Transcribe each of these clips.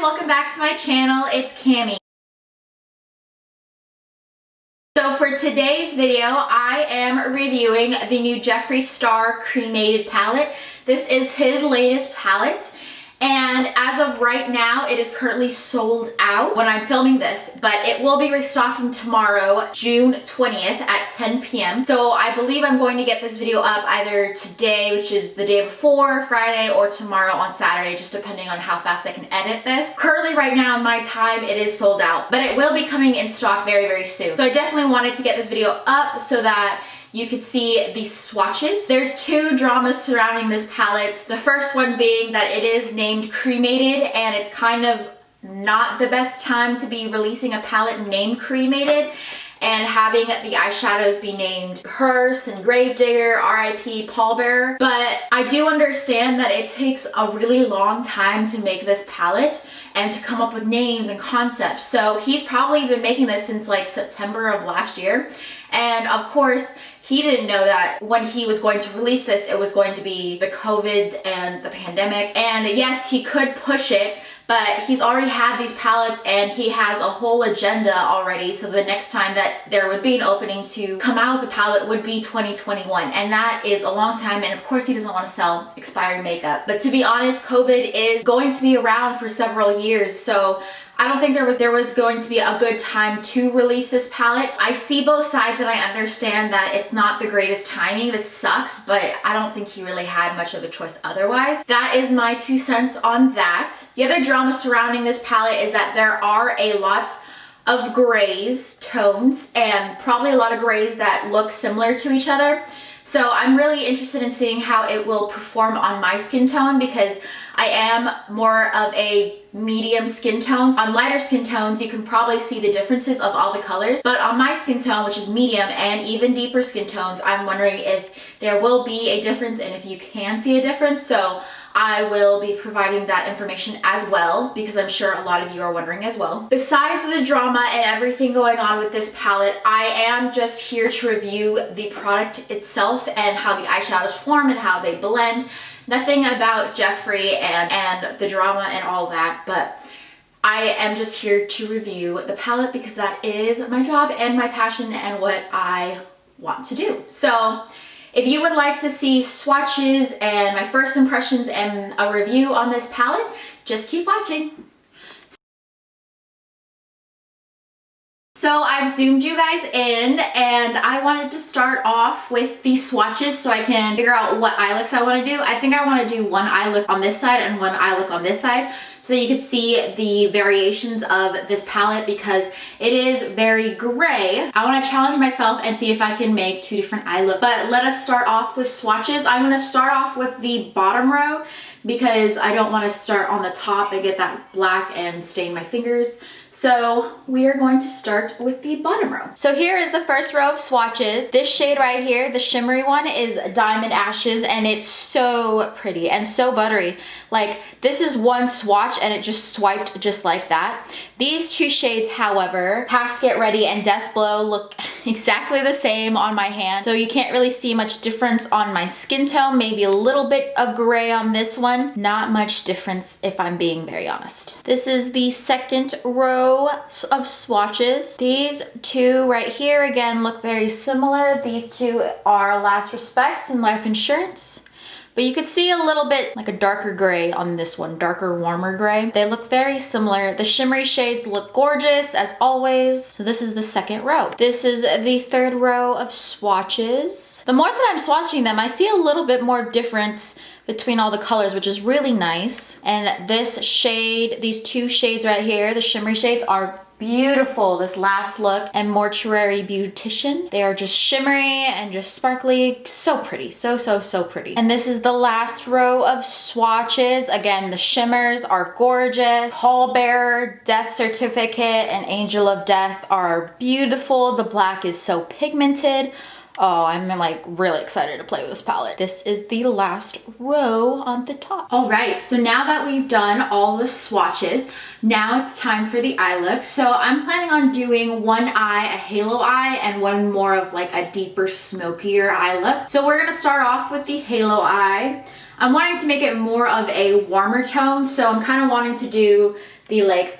welcome back to my channel. It's Cami. So for today's video, I am reviewing the new Jeffree Star Cremated Palette. This is his latest palette. And as of right now, it is currently sold out when I'm filming this, but it will be restocking tomorrow, June 20th at 10 p.m. So I believe I'm going to get this video up either today, which is the day before, Friday, or tomorrow on Saturday, just depending on how fast I can edit this. Currently right now in my time, it is sold out, but it will be coming in stock very, very soon. So I definitely wanted to get this video up so that you could see the swatches. There's two dramas surrounding this palette. The first one being that it is named Cremated, and it's kind of not the best time to be releasing a palette named Cremated and having the eyeshadows be named Hearse and Gravedigger, RIP, Pallbearer. But I do understand that it takes a really long time to make this palette and to come up with names and concepts. So he's probably been making this since like September of last year. And of course, he didn't know that when he was going to release this, it was going to be the COVID and the pandemic. And yes, he could push it, but he's already had these palettes and he has a whole agenda already. So the next time that there would be an opening to come out with a palette would be 2021. And that is a long time. And of course he doesn't want to sell expired makeup. But to be honest, COVID is going to be around for several years. So I don't think there was going to be a good time to release this palette. I see both sides and I understand that it's not the greatest timing. This sucks, but I don't think he really had much of a choice otherwise. That is my 2 cents on that. The other drama surrounding this palette is that there are a lot of grays tones and probably a lot of grays that look similar to each other. So I'm really interested in seeing how it will perform on my skin tone because I am more of a medium skin tone. On lighter skin tones, you can probably see the differences of all the colors. But on my skin tone, which is medium and even deeper skin tones, I'm wondering if there will be a difference and if you can see a difference. So I will be providing that information as well because I'm sure a lot of you are wondering as well. Besides the drama and everything going on with this palette, I am just here to review the product itself and how the eyeshadows form and how they blend. Nothing about Jeffree and the drama and all that, but I am just here to review the palette because that is my job and my passion and what I want to do. So if you would like to see swatches and my first impressions and a review on this palette, just keep watching. So I've zoomed you guys in and I wanted to start off with the swatches so I can figure out what eye looks I want to do. I think I want to do one eye look on this side and one eye look on this side so that you can see the variations of this palette because it is very gray. I want to challenge myself and see if I can make two different eye looks. But let us start off with swatches. I'm going to start off with the bottom row because I don't want to start on the top and get that black and stain my fingers. So we are going to start with the bottom row. So here is the first row of swatches. This shade right here, the shimmery one, is Diamond Ashes and it's so pretty and so buttery. Like this is one swatch and it just swiped just like that. These two shades, however, Past Get Ready and Death Blow, look exactly the same on my hand. So you can't really see much difference on my skin tone. Maybe a little bit of gray on this one. Not much difference if I'm being very honest. This is the second row of swatches. These two right here again look very similar. These two are Last Respects and Life Insurance. But you could see a little bit like a darker gray on this one, darker, warmer gray. They look very similar. The shimmery shades look gorgeous as always. So this is the second row. This is the third row of swatches. The more that I'm swatching them, I see a little bit more difference between all the colors, which is really nice. And this shade, these two shades right here, the shimmery shades, are beautiful. This last look and Mortuary Beautician, they are just shimmery and just sparkly. So pretty, so pretty. And this is the last row of swatches. Again, the shimmers are gorgeous. Pallbearer, Death Certificate, and Angel of Death are beautiful. The black is so pigmented. Oh, I'm like really excited to play with this palette. This is the last row on the top. All right, so now that we've done all the swatches, now it's time for the eye look. So I'm planning on doing one eye, a halo eye, and one more of like a deeper, smokier eye look. So we're gonna start off with the halo eye. I'm wanting to make it more of a warmer tone, so I'm kind of wanting to do the like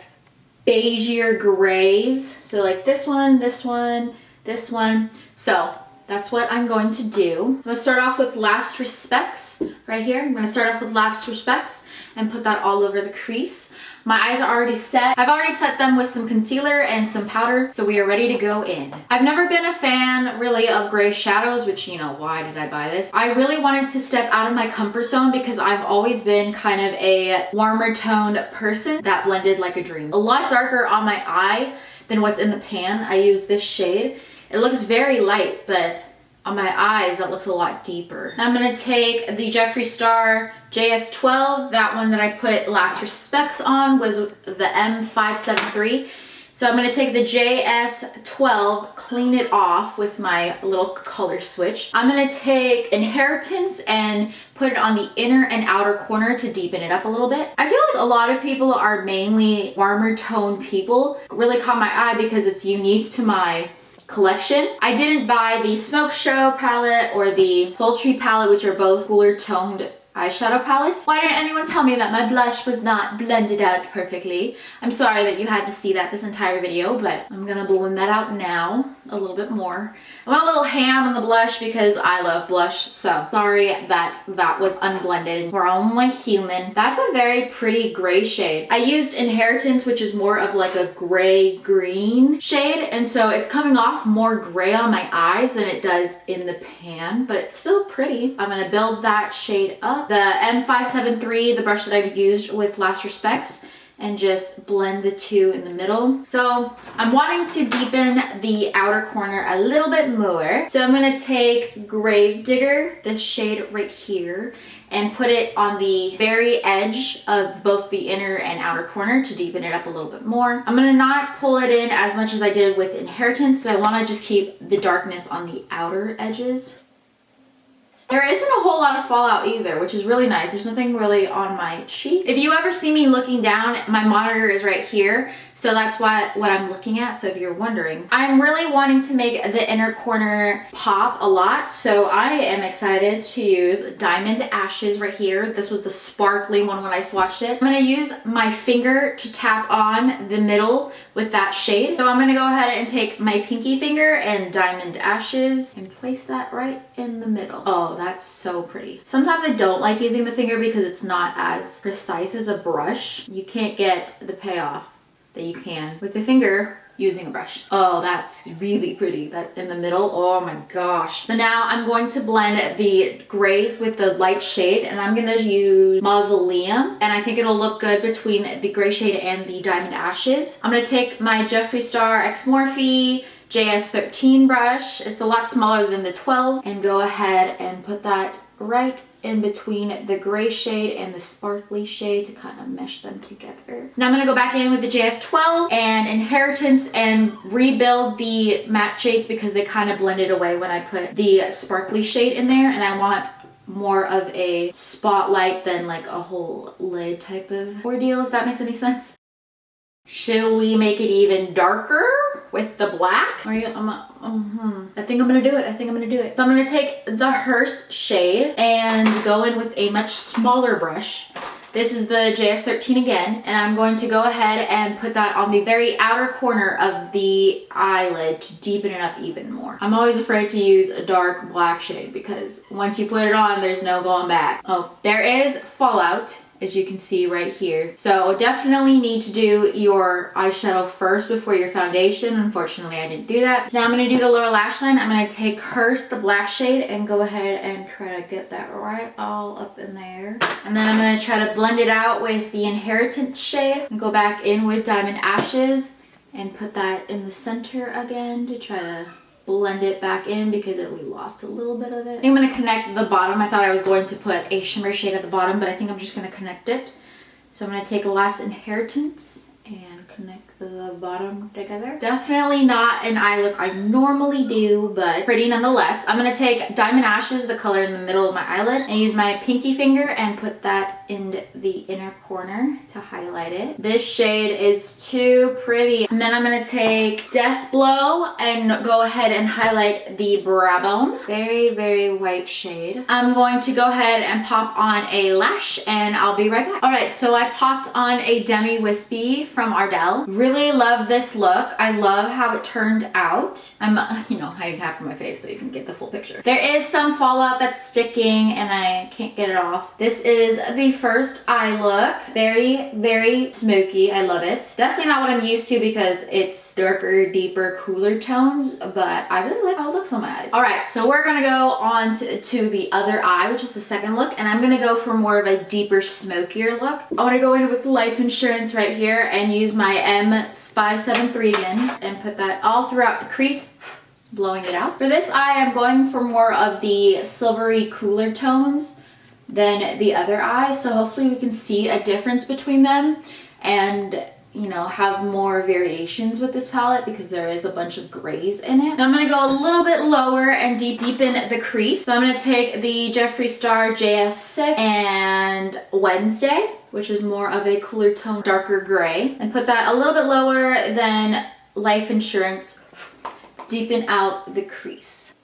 beigeier grays. So like this one, this one, this one. So that's what I'm going to do. I'm gonna start off with Last Respects right here. I'm gonna start off with Last Respects and put that all over the crease. My eyes are already set. I've already set them with some concealer and some powder, so we are ready to go in. I've never been a fan really of gray shadows, which, you know, why did I buy this? I really wanted to step out of my comfort zone because I've always been kind of a warmer toned person that blended like a dream. A lot darker on my eye than what's in the pan. I use this shade. It looks very light, but on my eyes, that looks a lot deeper. Now I'm gonna take the Jeffree Star JS12. That one that I put Last Respects on was the M573. So I'm gonna take the JS12, clean it off with my little color switch. I'm gonna take Inheritance and put it on the inner and outer corner to deepen it up a little bit. I feel like a lot of people are mainly warmer toned people. It really caught my eye because it's unique to my collection. I didn't buy the Smoke Show palette or the Sultry palette, which are both cooler toned eyeshadow palettes. Why didn't anyone tell me that my blush was not blended out perfectly? I'm sorry that you had to see that this entire video, but I'm gonna blend that out now a little bit more. I went a little ham on the blush because I love blush, so sorry that that was unblended. We're only human. That's a very pretty gray shade. I used Inheritance, which is more of like a gray green shade, and so it's coming off more gray on my eyes than it does in the pan, but it's still pretty. I'm gonna build that shade up. The M573, the brush that I've used with Last Respects, and just blend the two in the middle. So I'm wanting to deepen the outer corner a little bit more. So I'm gonna take Gravedigger, this shade right here, and put it on the very edge of both the inner and outer corner to deepen it up a little bit more. I'm gonna not pull it in as much as I did with Inheritance. I wanna just keep the darkness on the outer edges. There isn't a whole lot of fallout either, which is really nice. There's nothing really on my cheek. If you ever see me looking down, my monitor is right here. So that's what I'm looking at. So if you're wondering, I'm really wanting to make the inner corner pop a lot. So I am excited to use Diamond Ashes right here. This was the sparkly one when I swatched it. I'm gonna use my finger to tap on the middle with that shade. So I'm gonna go ahead and take my pinky finger and Diamond Ashes and place that right in the middle. Oh, that's so pretty. Sometimes I don't like using the finger because it's not as precise as a brush. You can't get the payoff that you can with the finger using a brush. Oh, that's really pretty. That in the middle, oh my gosh. So now I'm going to blend the grays with the light shade, and I'm gonna use Mausoleum, and I think it'll look good between the gray shade and the Diamond Ashes. I'm gonna take my Jeffree Star X Morphe JS13 brush. It's a lot smaller than the 12, and go ahead and put that right in between the gray shade and the sparkly shade to kind of mesh them together. Now I'm gonna go back in with the JS12 and Inheritance and rebuild the matte shades because they kind of blended away when I put the sparkly shade in there, and I want more of a spotlight than like a whole lid type of ordeal, if that makes any sense. Should we make it even darker with the black? Are you, I think I'm gonna do it. I think I'm gonna do it. So I'm gonna take the Hearst shade and go in with a much smaller brush. This is the JS13 again, and I'm going to go ahead and put that on the very outer corner of the eyelid to deepen it up even more. I'm always afraid to use a dark black shade because once you put it on, there's no going back. Oh, there is fallout, as you can see right here. So definitely need to do your eyeshadow first before your foundation. Unfortunately, I didn't do that. So now I'm gonna do the lower lash line. I'm gonna take Hearst, the black shade, and go ahead and try to get that right all up in there. And then I'm gonna try to blend it out with the Inheritance shade and go back in with Diamond Ashes and put that in the center again to try to blend it back in because we lost a little bit of it. I think I'm gonna connect the bottom. I thought I was going to put a shimmer shade at the bottom, but I think I'm just gonna connect it. So I'm gonna take a Last Inheritance and connect the bottom together. Definitely not an eye look I normally do, but pretty nonetheless. I'm gonna take Diamond Ashes, the color in the middle of my eyelid, and use my pinky finger and put that in the inner corner to highlight it. This shade is too pretty. And then I'm gonna take Death Blow and go ahead and highlight the brow bone. Very, very white shade. I'm going to go ahead and pop on a lash and I'll be right back. All right, so I popped on a Demi Wispy from Ardell. Really love this look. I love how it turned out. I'm, hiding half of my face so you can get the full picture. There is some fallout that's sticking and I can't get it off. This is the first eye look. Very, very smoky. I love it. Definitely not what I'm used to because it's darker, deeper, cooler tones, but I really like how it looks on my eyes. All right, so we're gonna go on to the other eye, which is the second look, and I'm gonna go for more of a deeper, smokier look. I wanna go in with Life Insurance right here and use my M573 again and put that all throughout the crease, blowing it out. For this eye, I'm going for more of the silvery, cooler tones than the other eye, so hopefully we can see a difference between them and have more variations with this palette because there is a bunch of grays in it. Now I'm gonna go a little bit lower and deepen the crease. So I'm gonna take the Jeffree Star JS6 and Wednesday, which is more of a cooler tone, darker gray, and put that a little bit lower than Life Insurance to deepen out the crease.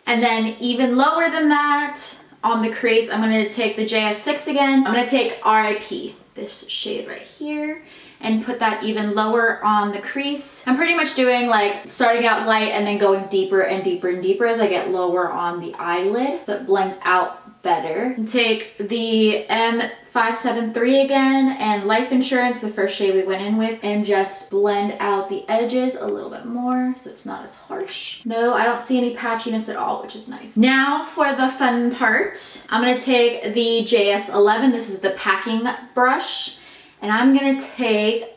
And then even lower than that on the crease, I'm gonna take the JS6 again. I'm gonna take RIP, this shade right here, and put that even lower on the crease. I'm pretty much doing like starting out light and then going deeper and deeper and deeper as I get lower on the eyelid so it blends out better. And take the M573 again and Life Insurance, the first shade we went in with, and just blend out the edges a little bit more so it's not as harsh. No, I don't see any patchiness at all, which is nice. Now for the fun part, I'm gonna take the JS11. This is the packing brush, and I'm gonna take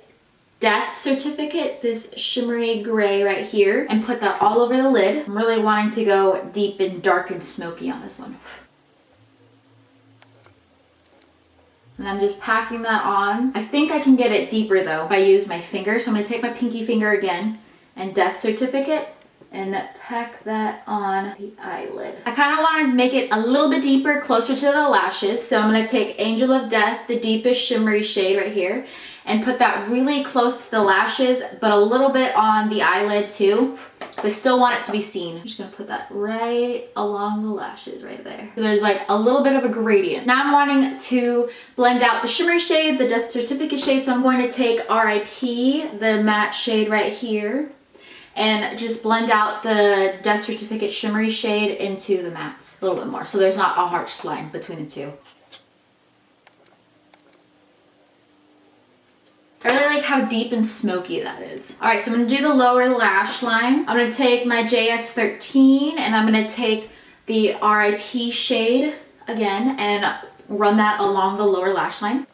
Death Certificate, this shimmery gray right here, and put that all over the lid. I'm really wanting to go deep and dark and smoky on this one. And I'm just packing that on. I think I can get it deeper though if I use my finger. So I'm gonna take my pinky finger again and Death Certificate and pack that on the eyelid. I kind of want to make it a little bit deeper, closer to the lashes. So I'm gonna take Angel of Death, the deepest shimmery shade right here, and put that really close to the lashes, but a little bit on the eyelid too. So I still want it to be seen. I'm just gonna put that right along the lashes right there. So there's like a little bit of a gradient. Now I'm wanting to blend out the shimmery shade, the Death Certificate shade. So I'm going to take RIP, the matte shade right here, and just blend out the Death Certificate shimmery shade into the mattes a little bit more. So there's not a harsh line between the two. I really like how deep and smoky that is. All right, so I'm gonna do the lower lash line. I'm gonna take my JS13 and I'm gonna take the RIP shade again and run that along the lower lash line.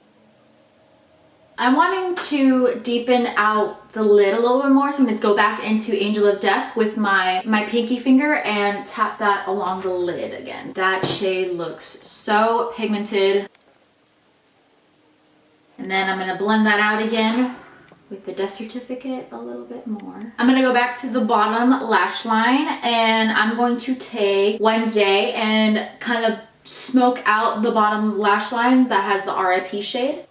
I'm wanting to deepen out the lid a little bit more, so I'm gonna go back into Angel of Death with my pinky finger and tap that along the lid again. That shade looks so pigmented. And then I'm gonna blend that out again with the Death Certificate a little bit more. I'm gonna go back to the bottom lash line and I'm going to take Wednesday and kind of smoke out the bottom lash line that has the RIP shade.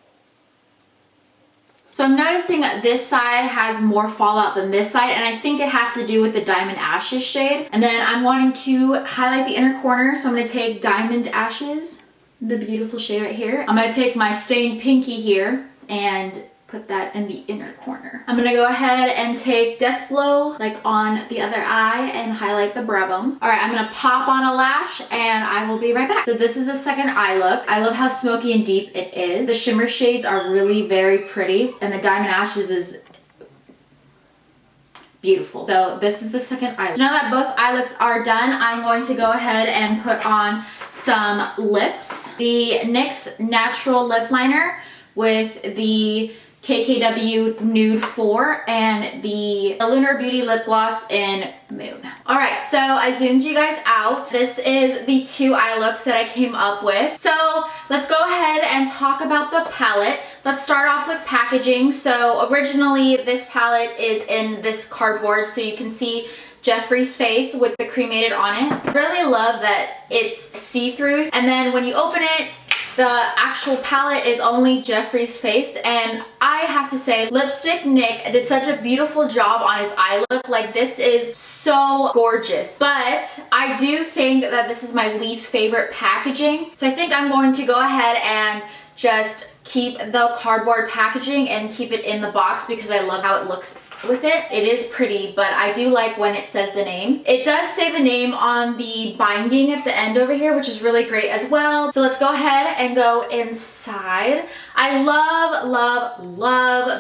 So I'm noticing this side has more fallout than this side, and I think it has to do with the Diamond Ashes shade. And then I'm wanting to highlight the inner corner, so I'm gonna take Diamond Ashes, the beautiful shade right here. I'm gonna take my stained pinky here and put that in the inner corner. I'm gonna go ahead and take Death Blow like on the other eye and highlight the brow bone. All right, I'm gonna pop on a lash and I will be right back. So this is the second eye look. I love how smoky and deep it is. The shimmer shades are really very pretty and the Diamond Ashes is beautiful. So this is the second eye look. So now that both eye looks are done, I'm going to go ahead and put on some lips. The NYX Natural Lip Liner with the KKW Nude 4 and the Lunar Beauty Lip Gloss in Moon. Alright, so I zoomed you guys out. This is the 2 eye looks that I came up with. So let's go ahead and talk about the palette. Let's start off with packaging. So originally this palette is in this cardboard, so you can see Jeffree's face with the cremated on it. I really love that it's see-through, and then when you open it, the actual palette is only Jeffree's face, and I have to say, Lipstick Nick did such a beautiful job on his eye look. Like, this is so gorgeous, but I do think that this is my least favorite packaging, so I think I'm going to go ahead and just keep the cardboard packaging and keep it in the box because I love how it looks with it. It is pretty, but I do like when it says the name. It does say the name on the binding at the end over here, which is really great as well. So let's go ahead and go inside. I love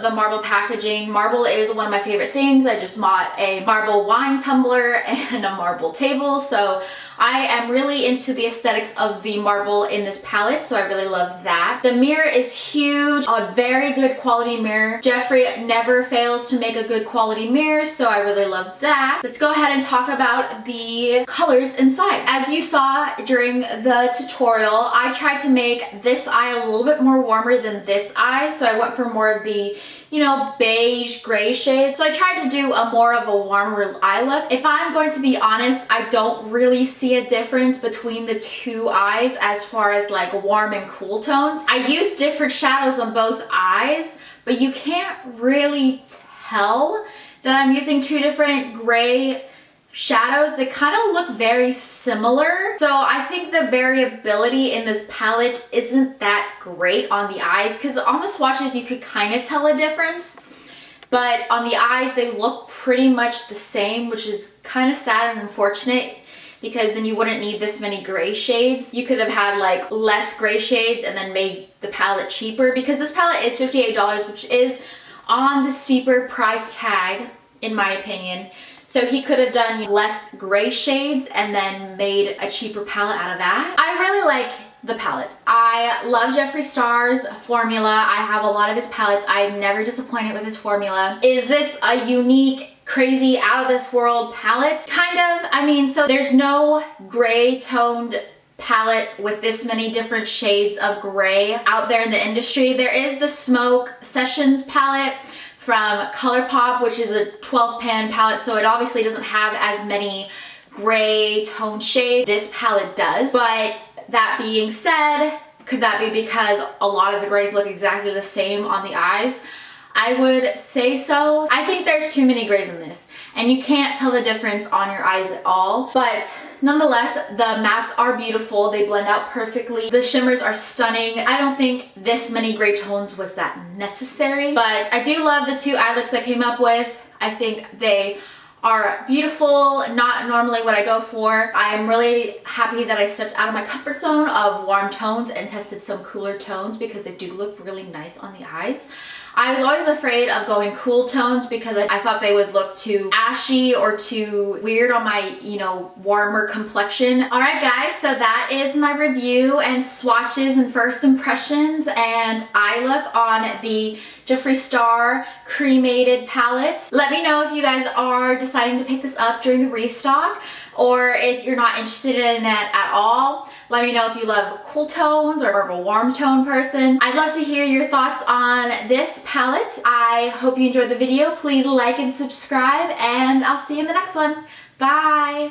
the marble packaging. Marble is one of my favorite things. I just bought a marble wine tumbler and a marble table, so I am really into the aesthetics of the marble in this palette, so I really love that. The mirror is huge, a very good quality mirror. Jeffree never fails to make a good quality mirror, so I really love that. Let's go ahead and talk about the colors inside. As you saw during the tutorial, I tried to make this eye a little bit more warmer than this eye, so I went for more of the, you know, beige gray shade. So I tried to do a more of a warmer eye look. If I'm going to be honest, I don't really see a difference between the 2 eyes as far as like warm and cool tones. I used different shadows on both eyes, but you can't really tell that I'm using 2 different gray shadows that kind of look very similar. So I think the variability in this palette isn't that great on the eyes, because on the swatches you could kind of tell a difference, but on the eyes they look pretty much the same, which is kind of sad and unfortunate, because then you wouldn't need this many gray shades. You could have had like less gray shades and then made the palette cheaper, because this palette is $58, which is on the steeper price tag in my opinion. So he could have done less gray shades and then made a cheaper palette out of that. I really like the palette. I love Jeffree Star's formula. I have a lot of his palettes. I'm never disappointed with his formula. Is this a unique, crazy, out of this world palette? Kind of. I mean, so there's no gray toned palette with this many different shades of gray out there in the industry. There is the Smoke Sessions palette from ColourPop, which is a 12 pan palette, so it obviously doesn't have as many gray tone shades. This palette does, but that being said, could that be because a lot of the grays look exactly the same on the eyes? I would say so. I think there's too many grays in this, and you can't tell the difference on your eyes at all, but nonetheless, the mattes are beautiful. They blend out perfectly. The shimmers are stunning. I don't think this many gray tones was that necessary, but I do love the 2 eye looks I came up with. I think they are beautiful, not normally what I go for. I'm really happy that I stepped out of my comfort zone of warm tones and tested some cooler tones, because they do look really nice on the eyes. I was always afraid of going cool tones because I thought they would look too ashy or too weird on my, you know, warmer complexion. Alright guys, so that is my review and swatches and first impressions and eye look on the Jeffree Star Cremated Palette. Let me know if you guys are deciding to pick this up during the restock, or if you're not interested in that at all. Let me know if you love cool tones or are a warm tone person. I'd love to hear your thoughts on this palette. I hope you enjoyed the video. Please like and subscribe, and I'll see you in the next one. Bye!